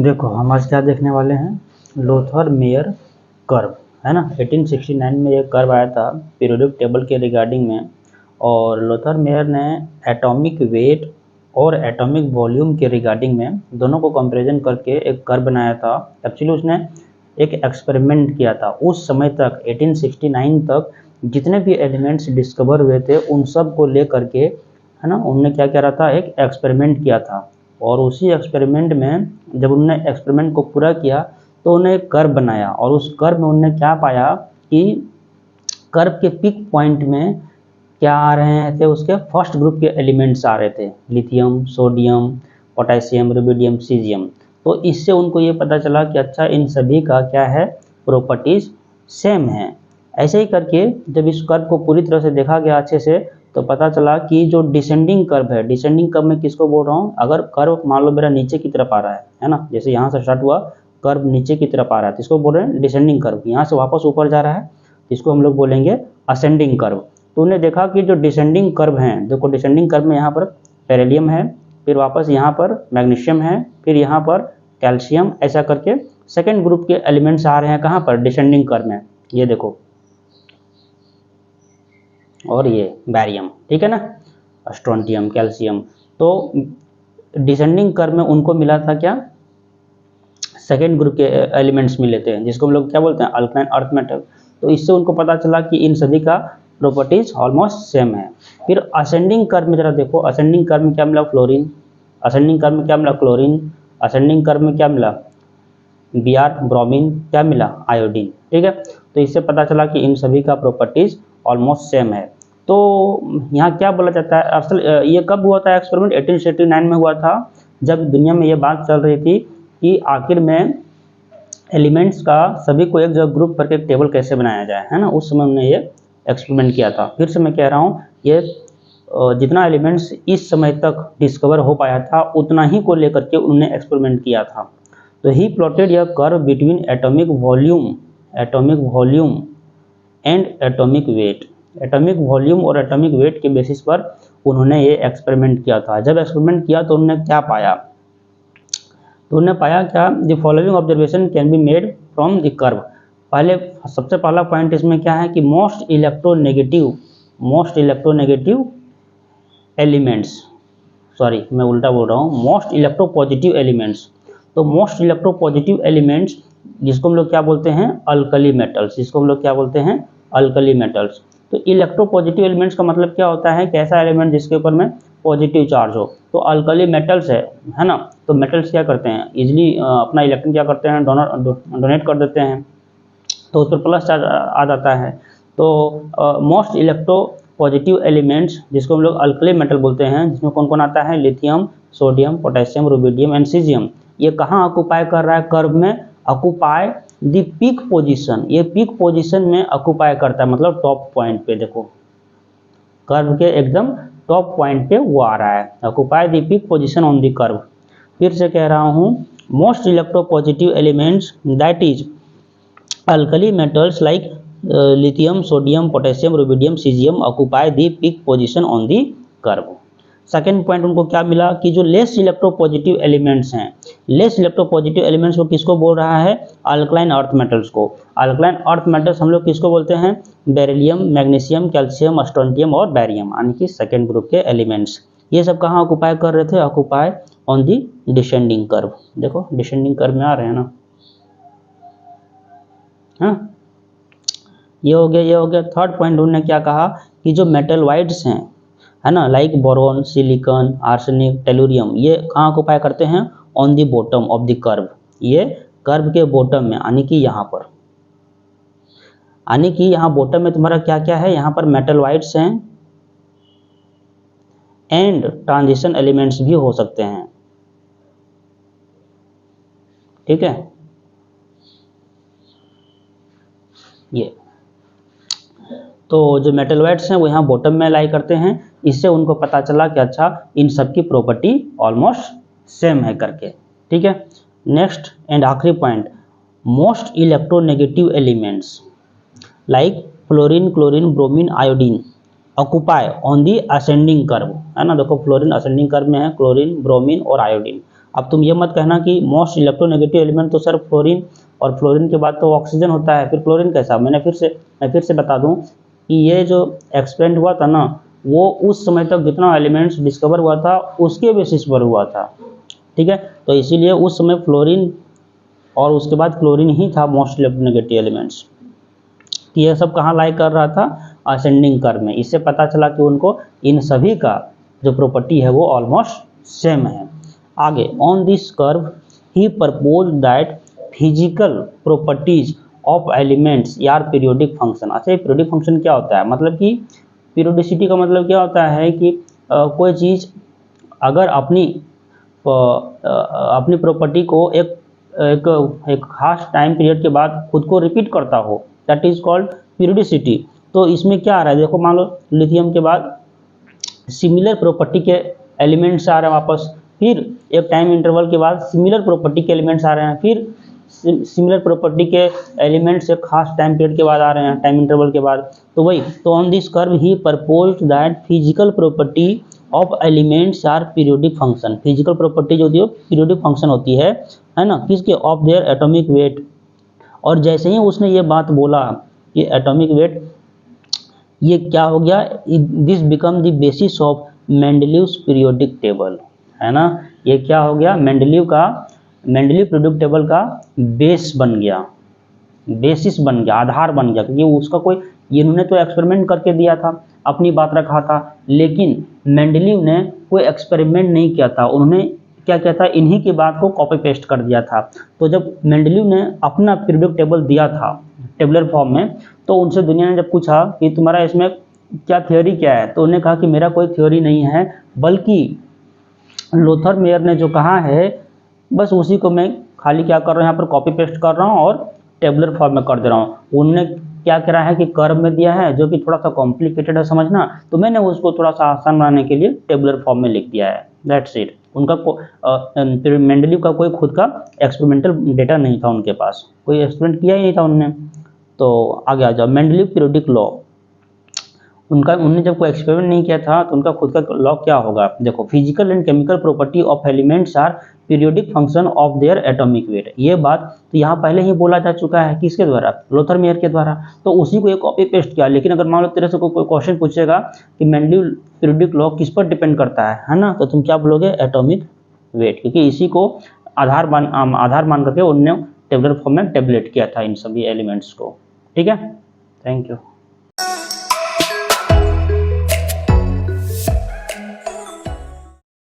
देखो हम आज क्या देखने वाले हैं, लोथर मेयर कर्व, है ना। 1869 में एक कर्व आया था पीरियोडिक टेबल के रिगार्डिंग में, और लोथर मेयर ने एटॉमिक वेट और एटॉमिक वॉल्यूम के रिगार्डिंग में दोनों को कंपैरिजन करके एक कर्व बनाया था। एक्चुअली उसने एक एक्सपेरिमेंट किया था। उस समय तक 1869 तक जितने भी एलिमेंट्स डिस्कवर हुए थे उन सब को ले करके, है ना, उन्होंने क्या करा था, एक एक्सपेरिमेंट किया था। और उसी एक्सपेरिमेंट में जब उन्होंने एक्सपेरिमेंट को पूरा किया तो उन्होंने एक कर्व बनाया, और उस कर्व में उन्होंने क्या पाया कि कर्व के पिक पॉइंट में क्या आ रहे थे, उसके फर्स्ट ग्रुप के एलिमेंट्स आ रहे थे, lithium, sodium, potassium, rubidium, caesium. तो इससे उनको ये पता चला कि अच्छा इन सभी का क्या है, प्रॉपर्टीज सेम है। ऐसे ही करके जब इस कर्व को पूरी तरह से देखा गया अच्छे से, तो पता चला कि जो डिसेंडिंग कर्व है, डिसेंडिंग कर्व में किसको बोल रहा हूँ, अगर कर्व मान लो मेरा नीचे की तरफ आ रहा है ना, जैसे यहाँ से स्टार्ट हुआ कर्व नीचे की तरफ आ रहा है तो इसको बोल रहे हैं डिसेंडिंग कर्व। यहाँ से वापस ऊपर जा रहा है इसको हम लोग बोलेंगे असेंडिंग कर्व। तो उन्हें देखा कि जो डिसेंडिंग कर्व हैं, देखो डिसेंडिंग कर्व में यहाँ पर बेरिलियम है, फिर वापस यहाँ पर मैग्नीशियम है, फिर यहाँ पर कैल्शियम, ऐसा करके सेकेंड ग्रुप के एलिमेंट्स आ रहे हैं कहाँ पर, डिसेंडिंग कर्व में, ये देखो, और ये बैरियम, ठीक है ना, स्ट्रोंटियम, कैल्शियम। तो डिसेंडिंग कर्व में उनको मिला था क्या, सेकेंड ग्रुप के एलिमेंट्स मिले थे, जिसको हम लोग क्या बोलते हैं, अल्कलाइन अर्थ मेटल। तो इससे उनको पता चला कि इन सभी का प्रॉपर्टीज ऑलमोस्ट सेम है। फिर असेंडिंग कर्व में जरा देखो, असेंडिंग कर्व में क्या मिला, फ्लोरीन, असेंडिंग कर्व में क्या मिला, क्लोरीन, असेंडिंग कर्व में क्या मिला, Br, ब्रोमीन, क्या मिला, आयोडीन, ठीक है। तो इससे पता चला कि इन सभी का प्रॉपर्टीज ऑलमोस्ट सेम है। तो यहाँ क्या बोला जाता है, असल ये कब हुआ था एक्सपेरिमेंट, 1869 में हुआ था, जब दुनिया में ये बात चल रही थी कि आखिर में एलिमेंट्स का सभी को एक जगह ग्रुप करके एक टेबल कैसे बनाया जाए, है ना। उस समय उन्होंने ये एक्सपेरिमेंट किया था। फिर से मैं कह रहा हूँ, ये जितना एलिमेंट्स इस समय तक डिस्कवर हो पाया था उतना ही को लेकर के उन्होंने एक्सपेरिमेंट किया था। तो he plotted a curve between atomic volume and atomic weight. Atomic volume और एटॉमिक वेट के बेसिस पर उन्होंने ये एक्सपेरिमेंट किया था। जब एक्सपेरिमेंट किया तो उन्होंने क्या पाया, तो उन्होंने पाया क्या, the following observation can be made from the curve. पहले सबसे पहला पॉइंट इसमें क्या है कि मोस्ट इलेक्ट्रोनेगेटिव एलिमेंट्स, सॉरी मैं उल्टा बोल रहा हूँ, मोस्ट इलेक्ट्रोपॉजिटिव एलिमेंट्स। तो मोस्ट इलेक्ट्रोपॉजिटिव एलिमेंट्स जिसको हम लोग क्या बोलते हैं, अल्कली मेटल्स, जिसको हम लोग क्या बोलते हैं, अल्कली मेटल्स। तो इलेक्ट्रोपॉजिटिव एलिमेंट्स का मतलब क्या होता है, कैसा एलिमेंट जिसके ऊपर में पॉजिटिव चार्ज हो। तो अल्कली मेटल्स है ना। तो मेटल्स क्या करते हैं, इजिली अपना इलेक्ट्रॉन क्या करते हैं, डोनेट कर देते हैं, तो उस पर प्लस चार्ज आ जाता है। तो मोस्ट इलेक्ट्रोपॉजिटिव एलिमेंट्स जिसको हम लोग अल्कली मेटल बोलते हैं, जिसमें कौन कौन आता है, lithium, sodium, potassium, rubidium and caesium. ये कहाँ ऑक्युपाई कर रहा है, कर्व में ऑक्युपाई द पीक पोजीशन। ये पीक पोजीशन में ऑक्युपाई करता है, मतलब टॉप पॉइंट पे, देखो कर्व के एकदम टॉप पॉइंट पे वो आ रहा है, occupy the peak position on the curve. फिर से कह रहा हूँ, most electropositive elements that is alkali metals like lithium, sodium, potassium, rubidium, cesium occupy the peak position on the curve। Second point उनको क्या मिला कि जो लेस इलेक्ट्रोपॉजिटिव एलिमेंट्स हैं, लेस इलेक्ट्रोपॉजिटिव एलिमेंट्स को किसको बोल रहा है, अल्कलाइन अर्थ मेटल्स को। अल्कलाइन अर्थ मेटल्स हम लोग किसको बोलते हैं, बेरिलियम, मैग्नीशियम, कैल्शियम, स्ट्रोंटियम और बैरियम, यानी कि सेकेंड ग्रुप के एलिमेंट्स। ये सब कहाँ ऑक्युपाई कर रहे थे, occupy on the descending curve. देखो डिसेंडिंग कर्व में आ रहे हैं ना, हाँ ये हो गया। थर्ड पॉइंट उन्होंने क्या कहा कि जो मेटलवाइड्स हैं, है ना, like boron, silicon, arsenic, tellurium, ये कहाँ ऑक्युपाई करते हैं, on the bottom of the curve. ये कर्व के बॉटम में, यानी कि यहाँ पर, यानी कि यहाँ बॉटम में तुम्हारा क्या क्या है, यहाँ पर मेटलवाइड्स हैं एंड ट्रांजिशन एलिमेंट्स भी हो सकते हैं, ठीक है। ये तो जो मेटलवाइड्स हैं वो यहाँ बॉटम में लाई करते हैं। इससे उनको पता चला कि अच्छा इन सब की प्रॉपर्टी ऑलमोस्ट सेम है करके, ठीक है। नेक्स्ट एंड आखिरी point, most electronegative elements like fluorine, chlorine, bromine, iodine occupy on the ascending curve, है ना। देखो फ्लोरीन असेंडिंग कर्व में है, क्लोरीन, ब्रोमीन और आयोडीन। अब तुम ये मत कहना कि मोस्ट इलेक्ट्रोनेगेटिव एलिमेंट तो सर फ्लोरीन, और फ्लोरीन के बाद तो ऑक्सीजन होता है, फिर क्लोरीन कैसा। मैं फिर से बता दूं कि ये जो एक्सपेरिमेंट हुआ था ना, वो उस समय तक जितना एलिमेंट्स डिस्कवर हुआ था उसके बेसिस पर हुआ था, ठीक है। तो इसीलिए उस समय फ्लोरीन और उसके बाद क्लोरीन ही था मोस्ट इलेक्ट्रोनेगेटिव एलिमेंट्स। तो ये सब कहाँ लाई कर रहा था, असेंडिंग कर्व में। इससे पता चला कि उनको इन सभी का जो प्रॉपर्टी है वो ऑलमोस्ट सेम है। आगे, on this curve he propose that physical properties of elements यार पीरियोडिक फंक्शन। अच्छा, पीरियोडिक फंक्शन क्या होता है, मतलब कि पीरियोडिसिटी का मतलब क्या होता है कि कोई चीज़ अगर अपनी प्रॉपर्टी को एक खास टाइम पीरियड के बाद खुद को रिपीट करता हो, दैट इज कॉल्ड पीरियोडिसिटी। तो इसमें क्या आ रहा है, देखो मान लो लिथियम के बाद सिमिलर प्रॉपर्टी के एलिमेंट्स आ रहे हैं वापस, फिर एक टाइम इंटरवल के बाद सिमिलर प्रॉपर्टी के एलिमेंट्स आ रहे हैं, फिर सिमिलर प्रॉपर्टी के एलिमेंट्स एक खास टाइम पीरियड के बाद आ रहे हैं, टाइम इंटरवल के बाद। तो वही, तो on this curve he proposed that physical property of elements are periodic function. Physical property जो होती है पीरियोडिक फंक्शन होती है ना, किसके, ऑफ देयर एटॉमिक वेट। और जैसे ही उसने ये बात बोला कि एटॉमिक वेट, ये क्या हो गया, this become the basis of Mendeleev's periodic table, है ना। ये क्या हो गया, मेंडलीव पीरियोडिक टेबल का बेस बन गया, बेसिस बन गया, आधार बन गया, क्योंकि उसका कोई, इन्होंने तो एक्सपेरिमेंट करके दिया था, अपनी बात रखा था, लेकिन मेंडलीव ने कोई एक्सपेरिमेंट नहीं किया था। उन्होंने क्या किया था, इन्हीं की बात को कॉपी पेस्ट कर दिया था। तो जब मेंडलीव ने अपना पीरियोडिक टेबल दिया था टेबुलर फॉर्म में, तो उनसे दुनिया ने जब पूछा कि तुम्हारा इसमें क्या थ्योरी क्या है, तो उन्होंने कहा कि मेरा कोई थ्योरी नहीं है, बल्कि लोथर मेयर ने जो कहा है बस उसी को मैं खाली क्या कर रहा हूँ, यहाँ पर कॉपी पेस्ट कर रहा हूँ और टेबुलर फॉर्म में कर दे रहा हूँ। उन्होंने क्या करा है कि कर्व में दिया है जो कि थोड़ा सा कॉम्प्लिकेटेड है समझना, तो मैंने उसको थोड़ा सा आसान बनाने के लिए टेबुलर फॉर्म में लिख दिया है, दैट्स इट। उनका मेंडलीव का कोई खुद का एक्सपेरिमेंटल डेटा नहीं था, उनके पास कोई एक्सपेरिमेंट किया ही नहीं था उनने। तो आगे आ जाओ, मेंडलीव पीरियोडिक लॉ। उन्होंने जब कोई एक्सपेरिमेंट नहीं किया था तो उनका खुद का लॉ क्या होगा, देखो, physical and chemical property of elements are periodic function of their atomic weight. ये बात तो यहाँ पहले ही बोला जा चुका है, किसके द्वारा, लोथर मेयर के द्वारा। तो उसी को एक कॉपी पेस्ट किया। लेकिन अगर मान लो तेरे से कोई क्वेश्चन पूछेगा कि मेंडलीव पीरियोडिक लॉ किस पर डिपेंड करता है ना, तो तुम क्या बोलोगे, एटॉमिक वेट, क्योंकि इसी को आधार मान करके उन्होंने टेबुलर फॉर्म में टेबलेट किया था इन सभी एलिमेंट्स को, ठीक है। Thank you.